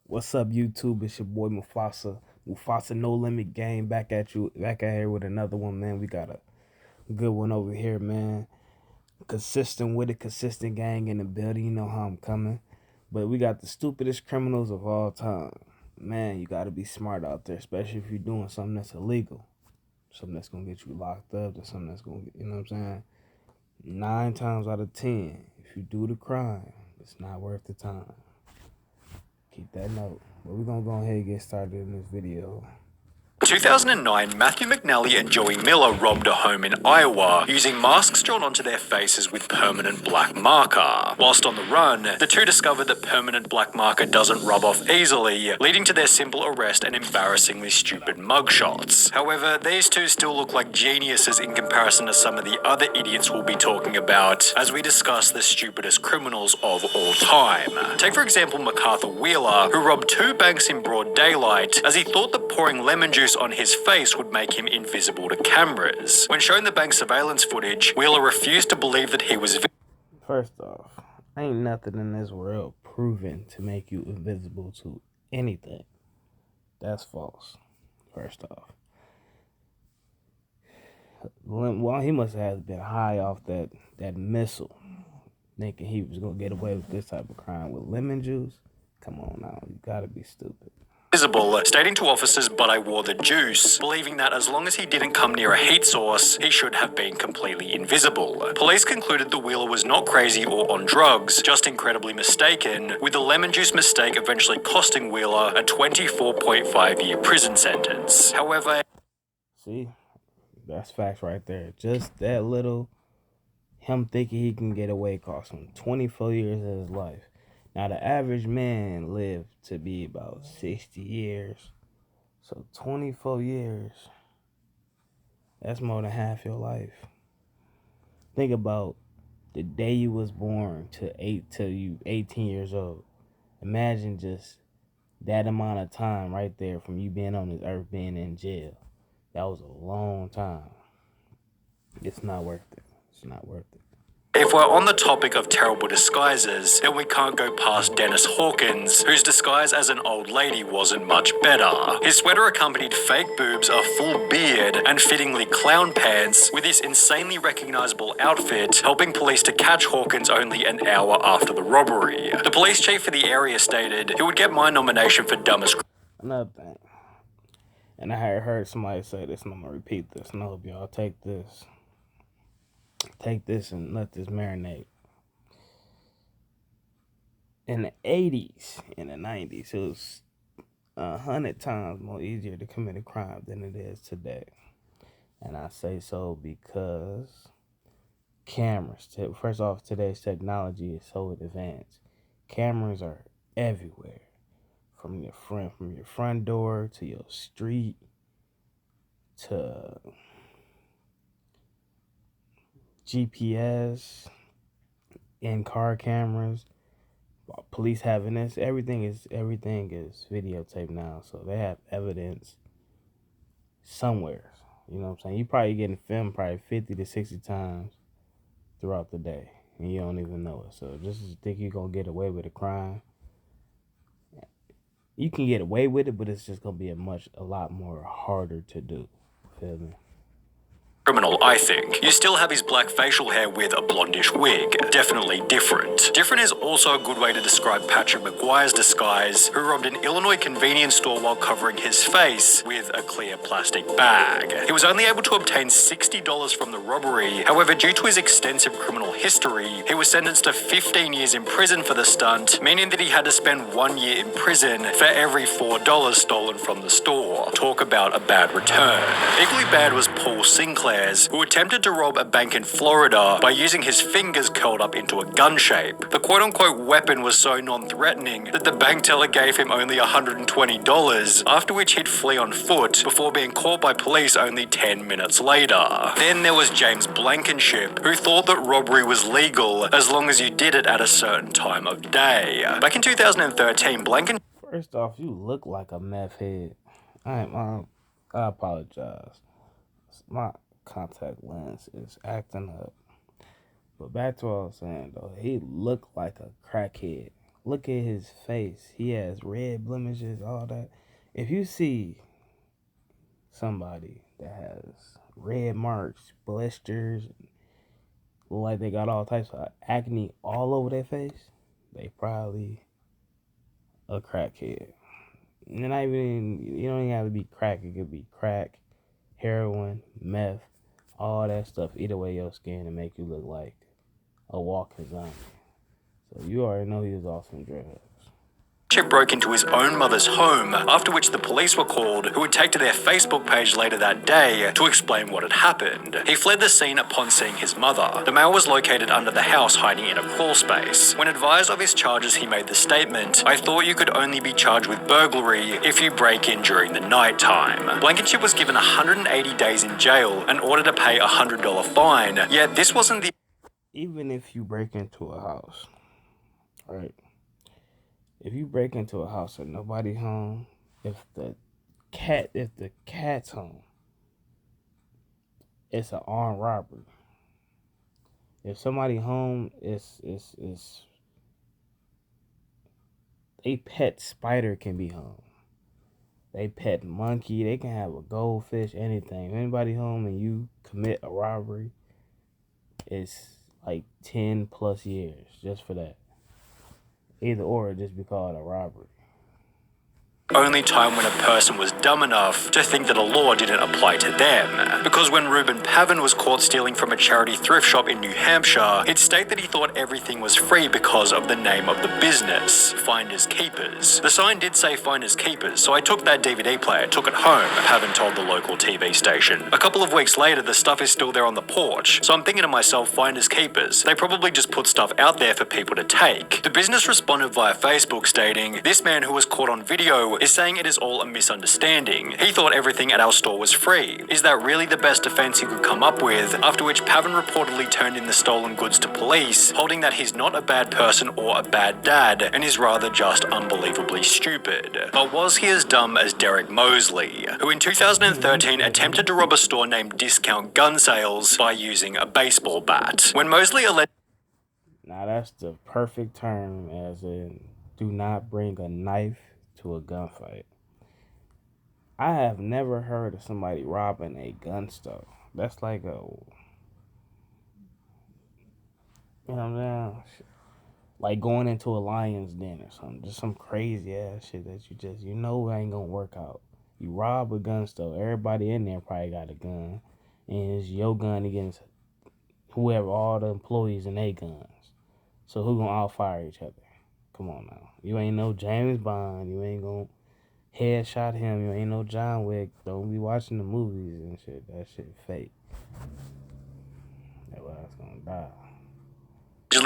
What's up, YouTube? It's your boy Mufasa. Mufasa No Limit Game back at you, back at here with another one, man. We got a good one over here, man. Consistent with it, consistent gang in the building. You know how I'm coming. But we got the stupidest criminals of all time. Man, you gotta be smart out there, especially if you're doing something that's illegal. Something that's gonna get you locked up, or something that's gonna get, you know what I'm saying? 9 times out of 10, if you do the crime, it's not worth the time. Keep that note. But we're gonna go ahead and get started in this video. 2009, Matthew McNally and Joey Miller robbed a home in Iowa using masks drawn onto their faces with permanent black marker. Whilst on the run, the two discovered that permanent black marker doesn't rub off easily, leading to their simple arrest and embarrassingly stupid mugshots. However, these two still look like geniuses in comparison to some of the other idiots we'll be talking about as we discuss the stupidest criminals of all time. Take for example MacArthur Wheeler, who robbed 2 banks in broad daylight as he thought that pouring lemon juice on his face would make him invisible to cameras. When shown the bank surveillance footage, Wheeler refused to believe that he was First off, ain't nothing in this world proven to make you invisible to anything. That's false. First off. Well, he must have been high off that missile, thinking he was gonna get away with this type of crime with lemon juice. Come on now, you gotta be stupid. visible, stating to officers, "But I wore the juice," believing that as long as he didn't come near a heat source, he should have been completely invisible. Police concluded the Wheeler was not crazy or on drugs, just incredibly mistaken, with the lemon juice mistake eventually costing Wheeler a 24.5-year prison sentence. However, See, that's facts right there. Just that little, him thinking he can get away cost him 24 years of his life. Now, the average man lived to be about 60 years. So 24 years, that's more than half your life. Think about the day you was born till you 18 years old. Imagine just that amount of time right there from you being on this earth being in jail. That was a long time. It's not worth it. It's not worth it. if we're on the topic of terrible disguises, then we can't go past Dennis Hawkins, whose disguise as an old lady wasn't much better. His sweater accompanied fake boobs, a full beard, and fittingly clown pants, with his insanely recognizable outfit helping police to catch Hawkins only an hour after the robbery. The police chief for the area stated he would get my nomination for dumbest. Another thing, and I heard somebody say this, and I'm gonna repeat this, and I hope y'all take this and let this marinate. In the 80s, in the 90s, it was 100 times more easier to commit a crime than it is today. And I say so because cameras. First off, today's technology is so advanced. Cameras are everywhere, from your front door to your street to GPS, in-car cameras, police having this. Everything is videotaped now, so they have evidence somewhere. You know what I'm saying? You probably getting filmed probably 50 to 60 times throughout the day, and you don't even know it. So just to think you're gonna get away with a crime, you can get away with it, but it's just gonna be a lot more harder to do. Feel me? Criminal, I think. You still have his black facial hair with a blondish wig. Definitely different. Different is also a good way to describe Patrick McGuire's disguise, who robbed an Illinois convenience store while covering his face with a clear plastic bag. He was only able to obtain $60 from the robbery. However, due to his extensive criminal history, he was sentenced to 15 years in prison for the stunt, meaning that he had to spend 1 year in prison for every $4 stolen from the store. Talk about a bad return. Equally bad was Paul Sinclair, who attempted to rob a bank in Florida by using his fingers curled up into a gun shape. The quote-unquote weapon was so non-threatening that the bank teller gave him only $120, after which he'd flee on foot before being caught by police only 10 minutes later. Then there was James Blankenship, who thought that robbery was legal as long as you did it at a certain time of day. Back in 2013, First off, you look like a meth head. I apologize. My contact lens is acting up. But back to what I was saying, though, he looked like a crackhead. Look at his face. He has red blemishes, all that. If you see somebody that has red marks, blisters, look like they got all types of acne all over their face, they probably a crackhead. And not even, you don't even have to be crack. It could be crack, heroin, meth, all that stuff. Either way, your skin and make you look like a walking zombie. So you already know he was off some drugs. Chip broke into his own mother's home, after which the police were called, who would take to their Facebook page later that day to explain what had happened. He fled the scene upon seeing his mother. The male was located under the house hiding in a crawl space. When advised of his charges, he made the statement, "I thought you could only be charged with burglary if you break in during the night time." Blankenship was given 180 days in jail and ordered to pay a $100 fine, yet this wasn't the... Even if you break into a house, right? If you break into a house and nobody's home, if the cat's home, it's an armed robbery. If somebody home, it's a pet spider can be home. They pet monkey, they can have a goldfish, anything. If anybody home and you commit a robbery, it's like 10 plus years just for that. Either or, it just be called a robbery. Only time when a person was dumb enough to think that a law didn't apply to them. Because when Reuben Pavin was caught stealing from a charity thrift shop in New Hampshire, it stated that he thought everything was free because of the name of the business, Finders Keepers. The sign did say Finders Keepers, so I took that DVD player, took it home, Pavin told the local TV station. A couple of weeks later, the stuff is still there on the porch, so I'm thinking to myself, Finders Keepers, they probably just put stuff out there for people to take. The business responded via Facebook stating, "This man who was caught on video is saying it is all a misunderstanding. He thought everything at our store was free. Is that really the best defense he could come up with?" After which Pavin reportedly turned in the stolen goods to police, holding that he's not a bad person or a bad dad, and is rather just unbelievably stupid. But was he as dumb as Derek Mosley, who in 2013 attempted to rob a store named Discount Gun Sales by using a baseball bat? When Mosley alleged... Now that's the perfect term, as in, do not bring a knife to a gunfight. I have never heard of somebody robbing a gun store. That's like a, you know what I'm saying? Like going into a lion's den or something. Just some crazy ass shit that you just, you know, ain't gonna work out. You rob a gun store. Everybody in there probably got a gun. And it's your gun against whoever, all the employees and their guns. So who gonna all fire each other? Come on now. You ain't no James Bond. You ain't gonna headshot him. You ain't no John Wick. Don't be watching the movies and shit. That shit fake. That ass gonna die.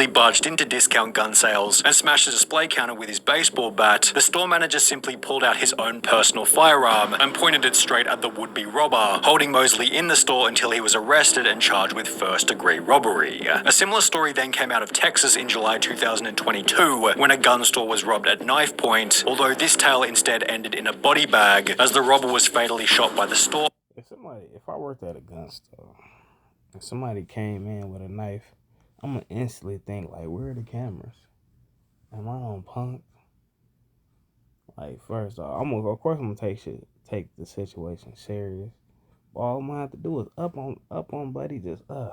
barged into Discount Gun Sales and smashed the display counter with his baseball bat, the store manager simply pulled out his own personal firearm and pointed it straight at the would-be robber, holding Mosley in the store until he was arrested and charged with first-degree robbery. A similar story then came out of Texas in July 2022 when a gun store was robbed at knife point, although this tale instead ended in a body bag as the robber was fatally shot by the store. If I worked at a gun store and somebody came in with a knife, I'm gonna instantly think, like, where are the cameras? Am I on punk? Like, first off, of course I'm gonna take the situation serious. But all I'm gonna have to do is up on buddy, just and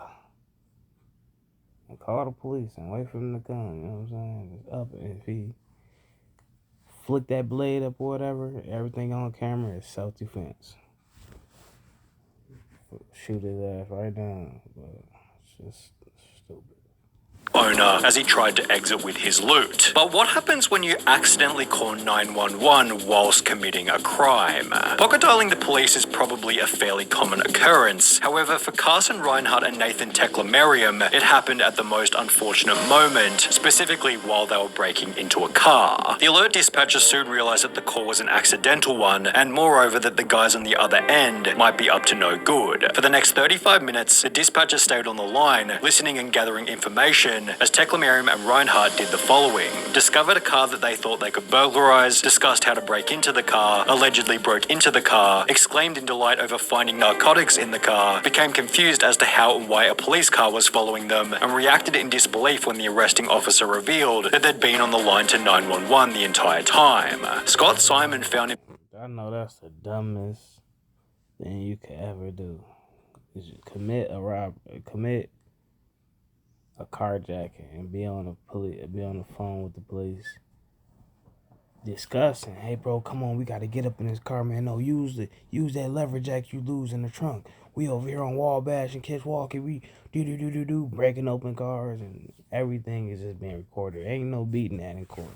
call the police and wait for them to come. You know what I'm saying? Just up it. If he flick that blade up or whatever, everything on camera is self-defense. Shoot his ass right down, but it's just stupid. Owner as he tried to exit with his loot. But what happens when you accidentally call 911 whilst committing a crime? Pocket dialing the police is probably a fairly common occurrence. However, for Carson Reinhardt and Nathan Teklemariam, it happened at the most unfortunate moment, specifically while they were breaking into a car. The alert dispatcher soon realized that the call was an accidental one, and moreover that the guys on the other end might be up to no good. For the next 35 minutes, the dispatcher stayed on the line, listening and gathering information, as Teclamariam and Reinhardt did the following: discovered a car that they thought they could burglarize, discussed how to break into the car, allegedly broke into the car, exclaimed in delight over finding narcotics in the car, became confused as to how and why a police car was following them, and reacted in disbelief when the arresting officer revealed that they'd been on the line to 911 the entire time. Scott Simon found him. I know that's the dumbest thing you could ever do. Is commit a carjacking and be on the phone with the police, discussing, hey bro, come on, we gotta get up in this car, man. No, use that lever jack you lose in the trunk. We over here on Wabash and Kishwaukee, we do breaking open cars, and everything is just being recorded. Ain't no beating that in court.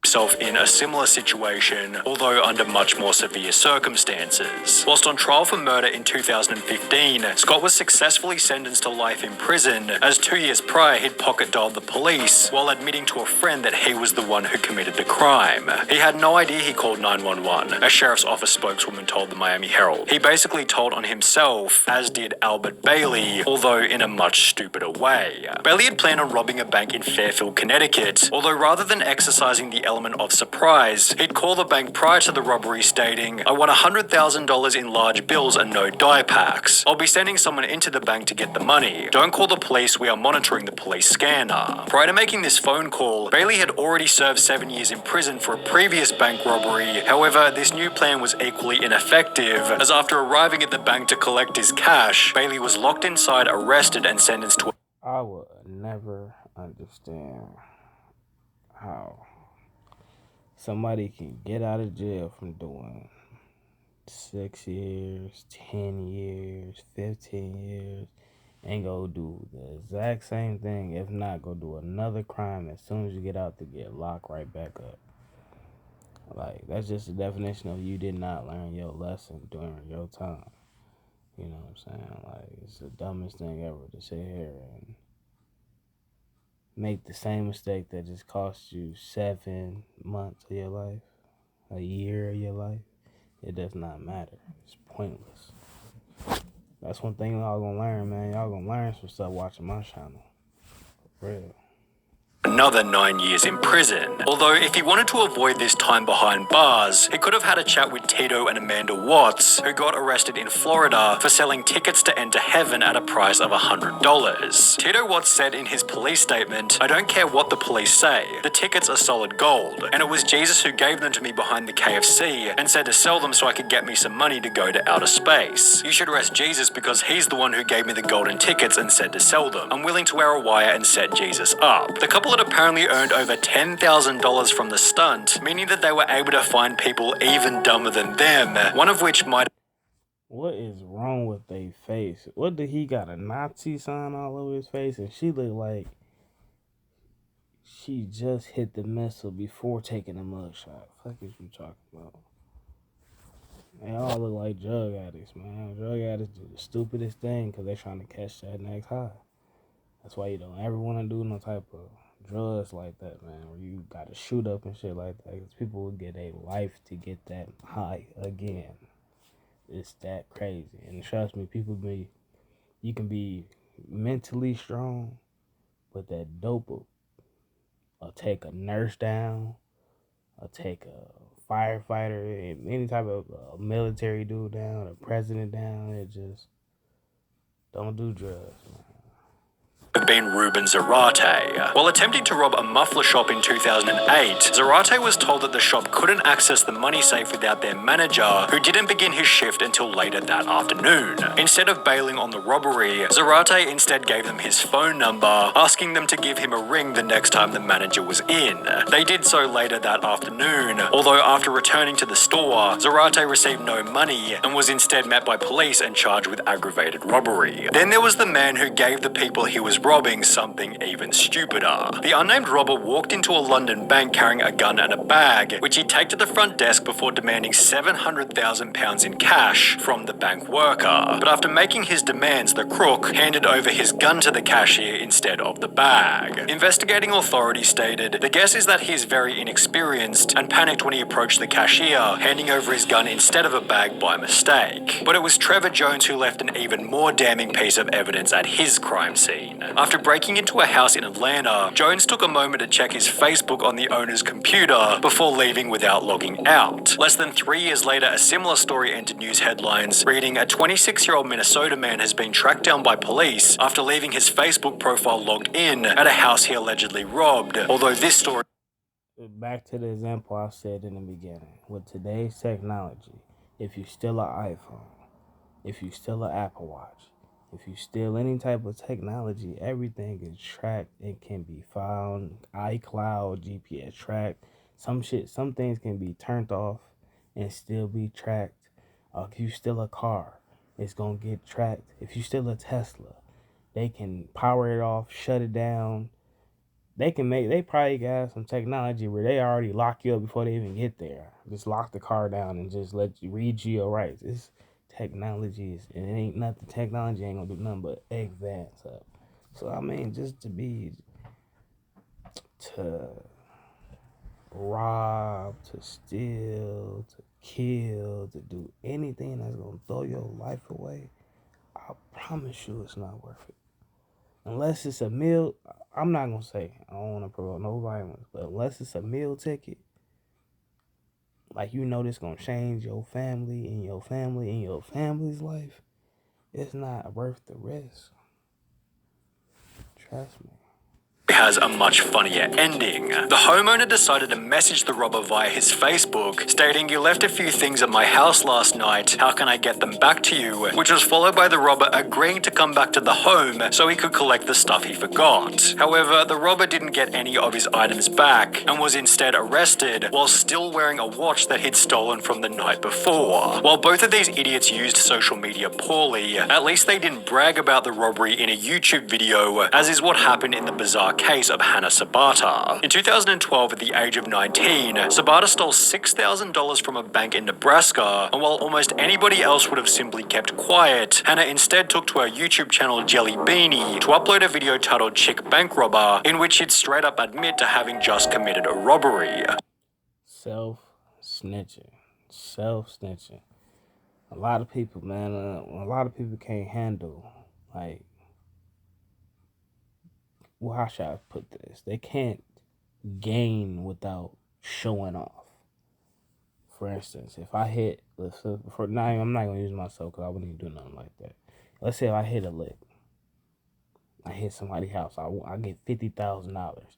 Himself in a similar situation, although under much more severe circumstances. Whilst on trial for murder in 2015, Scott was successfully sentenced to life in prison, as 2 years prior he'd pocket dialed the police while admitting to a friend that he was the one who committed the crime. He had no idea he called 911, a sheriff's office spokeswoman told the Miami Herald. He basically told on himself, as did Albert Bailey, although in a much stupider way. Bailey had planned on robbing a bank in Fairfield, Connecticut, although rather than exercising the element of surprise, he'd call the bank prior to the robbery stating, I want $100,000 in large bills and no die packs. I'll be sending someone into the bank to get the money. Don't call the police, we are monitoring the police scanner. Prior to making this phone call, Bailey had already served 7 years in prison for a previous bank robbery. However, this new plan was equally ineffective, as after arriving at the bank to collect his cash, Bailey was locked inside, arrested, and sentenced to. I would never understand how somebody can get out of jail from doing 6 years, 10 years, 15 years, and go do the exact same thing, if not go do another crime as soon as you get out to get locked right back up. Like, that's just the definition of you did not learn your lesson during your time. You know what I'm saying? Like, it's the dumbest thing ever to sit here and make the same mistake that just cost you 7 months of your life, a year of your life. It does not matter. It's pointless. That's one thing y'all gonna learn, man. Y'all gonna learn some stuff watching my channel. For real. Another 9 years in prison. Although if he wanted to avoid this time behind bars, he could have had a chat with Tito and Amanda Watts, who got arrested in Florida for selling tickets to enter heaven at a price of $100. Tito Watts said in his police statement, I don't care what the police say, the tickets are solid gold, and it was Jesus who gave them to me behind the KFC and said to sell them so I could get me some money to go to outer space. You should arrest Jesus because he's the one who gave me the golden tickets and said to sell them. I'm willing to wear a wire and set Jesus up. The couple had apparently earned over $10,000 from the stunt, meaning that they were able to find people even dumber than them, one of which might. What is wrong with their face? What did he got, a Nazi sign all over his face? And she looked like she just hit the missile before taking a mugshot. Fuck is you talking about? They all look like drug addicts, man. Drug addicts do the stupidest thing because they're trying to catch that next high. That's why you don't ever want to do no type of drugs like that, man, where you got to shoot up and shit like that, because people will get a life to get that high again. It's that crazy. And trust me, you can be mentally strong, but that dope will take a nurse down, or take a firefighter, any type of military dude down, a president down. It just don't do drugs, man. Have been Ruben Zarate. While attempting to rob a muffler shop in 2008, Zarate was told that the shop couldn't access the money safe without their manager, who didn't begin his shift until later that afternoon. Instead of bailing on the robbery, Zarate instead gave them his phone number, asking them to give him a ring the next time the manager was in. They did so later that afternoon, although after returning to the store, Zarate received no money and was instead met by police and charged with aggravated robbery. Then there was the man who gave the people he was robbing something even stupider. The unnamed robber walked into a London bank carrying a gun and a bag, which he'd take to the front desk before demanding £700,000 in cash from the bank worker. But after making his demands, the crook handed over his gun to the cashier instead of the bag. Investigating authorities stated, the guess is that he is very inexperienced and panicked when he approached the cashier, handing over his gun instead of a bag by mistake. But it was Trevor Jones who left an even more damning piece of evidence at his crime scene. After breaking into a house in Atlanta, Jones took a moment to check his Facebook on the owner's computer before leaving without logging out. Less than 3 years later, a similar story entered news headlines, reading a 26-year-old Minnesota man has been tracked down by police after leaving his Facebook profile logged in at a house he allegedly robbed, although this story... Back to the example I said in the beginning. With today's technology, if you steal an iPhone, if you steal an Apple Watch, if you steal any type of technology, everything is tracked and can be found. iCloud, GPS tracked. Some things can be turned off and still be tracked. If you steal a car, it's gonna get tracked. If you steal a Tesla, they can power it off, shut it down. They probably got some technology where they already lock you up before they even get there. Just lock the car down and just let you read you your rights. It's technology, and it ain't nothing. Technology ain't gonna do nothing but advance up. So I mean, just to rob, to steal, to kill, to do anything that's gonna throw your life away, I promise you it's not worth it. Unless it's a meal, I'm not gonna say I don't want to promote no violence, but unless it's a meal ticket, like this gonna change your family and your family and your family's life, it's not worth the risk. Trust me. Has a much funnier ending. The homeowner decided to message the robber via his Facebook, stating, "You left a few things at my house last night. How can I get them back to you?" Which was followed by the robber agreeing to come back to the home so he could collect the stuff he forgot. However, the robber didn't get any of his items back and was instead arrested while still wearing a watch that he'd stolen from the night before. While both of these idiots used social media poorly, at least they didn't brag about the robbery in a YouTube video, as is what happened in the bizarre case of Hannah Sabata. In 2012, at the age of 19, Sabata stole $6,000 from a bank in Nebraska, and while almost anybody else would have simply kept quiet, Hannah instead took to her YouTube channel Jelly Beanie to upload a video titled Chick Bank Robber, in which she'd straight up admit to having just committed a robbery. Self-snitching. A lot of people, man, can't handle, how should I put this? They can't gain without showing off. For instance, if I hit, I'm not going to use myself because I wouldn't even do nothing like that. Let's say if I hit a lick. I hit somebody's house. I get $50,000.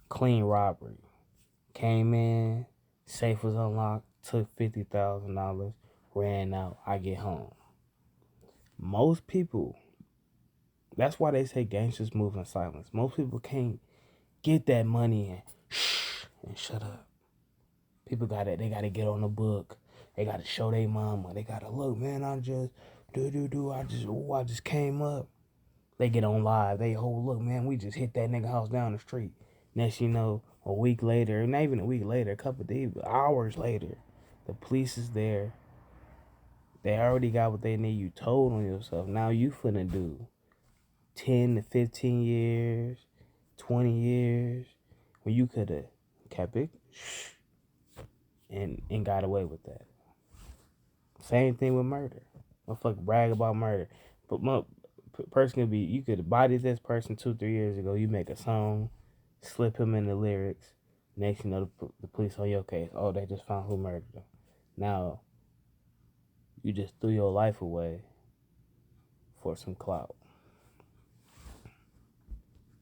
Clean robbery. Came in, safe was unlocked, took $50,000, ran out, I get home. Most people, that's why they say gangsters move in silence. Most people can't get that money and shut up. People they gotta get on the book. They gotta show their mama. They gotta look, man, I just came up. They get on live. Look, man, we just hit that nigga house down the street. Next you know, a week later, not even a week later, a couple of days, hours later, the police is there. They already got what they need. You told on yourself. Now you finna do 10 to 15 years, 20 years, when you could have kept it and got away with that. Same thing with murder. Motherfucker brag about murder. But person could be, you could have bodied this person 2-3 years ago. You make a song, slip him in the lyrics. Next you know, the police on your case. Oh, they just found who murdered him. Now, you just threw your life away for some clout.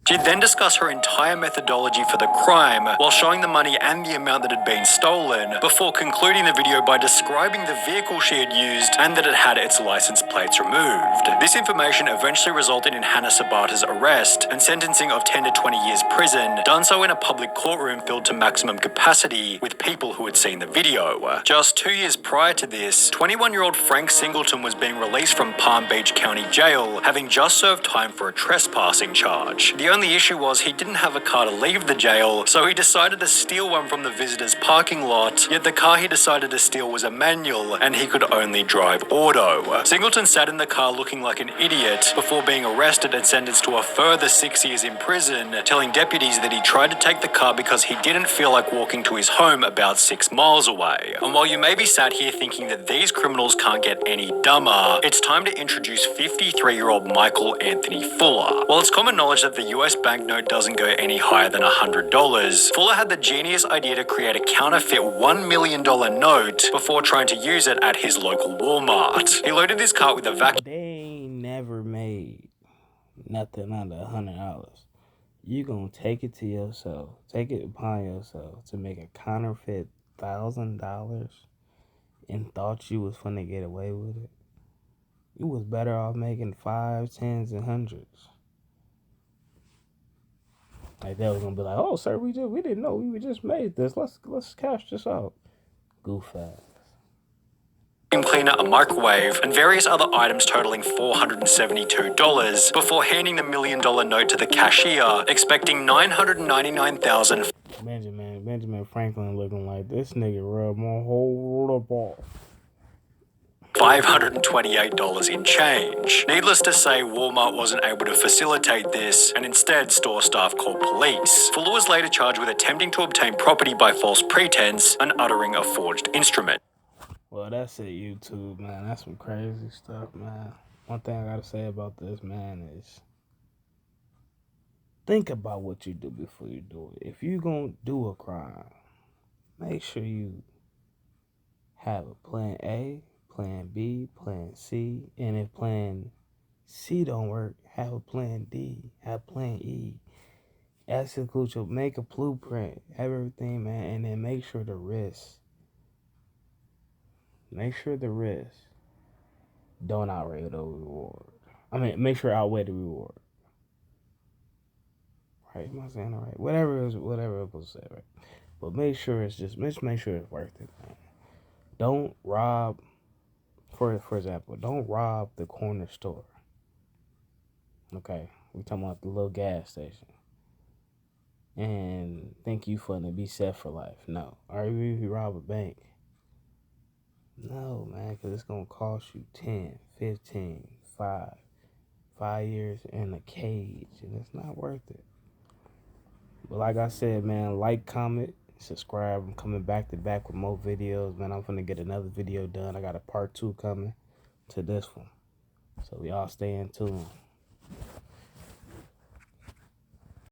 She'd then discuss her entire methodology for the crime while showing the money and the amount that had been stolen, before concluding the video by describing the vehicle she had used and that it had its license plates removed. This information eventually resulted in Hannah Sabata's arrest and sentencing of 10 to 20 years prison, done so in a public courtroom filled to maximum capacity with people who had seen the video. Just 2 years prior to this, 21-year-old Frank Singleton was being released from Palm Beach County Jail, having just served time for a trespassing charge. The only issue was he didn't have a car to leave the jail, so he decided to steal one from the visitors' parking lot, yet the car he decided to steal was a manual, and he could only drive auto. Singleton sat in the car looking like an idiot before being arrested and sentenced to a further 6 years in prison, telling deputies that he tried to take the car because he didn't feel like walking to his home about 6 miles away. And while you may be sat here thinking that these criminals can't get any dumber, it's time to introduce 53-year-old Michael Anthony Fuller. While it's common knowledge that the US banknote doesn't go any higher than $100, Fuller had the genius idea to create a counterfeit $1 million note before trying to use it at his local Walmart. He loaded his cart with a vacuum. They ain't never made nothing under $100. You gonna take it to yourself, take it upon yourself to make a counterfeit $1,000 and thought you was finna get away with it. You was better off making 5, 10s, and 100s. Like they was gonna be like, "Oh, sir, we didn't know we just made this. Let's cash this out." Goof ass. Cleaner, a microwave, and various other items totaling $472 before handing the $1 million note to the cashier, expecting $999,000. Benjamin Franklin looking like this nigga rubbed my whole up off. $528 in change. Needless to say, Walmart wasn't able to facilitate this, and instead store staff called police. Fuller was later charged with attempting to obtain property by false pretense and uttering a forged instrument. Well, that's it, YouTube, man. That's some crazy stuff, man. One thing I gotta say about this, man, is think about what you do before you do it. If you gonna do a crime, make sure you have a plan A, plan B, plan C, and if plan C don't work, have a plan D, have plan E. Execute your, make a blueprint, have everything, man, and then make sure the risks don't outweigh the reward. I mean, make sure outweigh the reward. Right? Am I saying all right? Whatever it was said, right? But make sure it's worth it, man. Don't rob. For example, don't rob the corner store. Okay, we talking about the little gas station, and think you finna be set for life. No, or even if you rob a bank. No, man, because it's going to cost you 10, 15, 5 years in a cage, and it's not worth it. But like I said, man, like, comment, subscribe. I'm coming back to back with more videos, man. I'm going to get another video done. I got a part 2 coming to this one. So y'all stay in tune.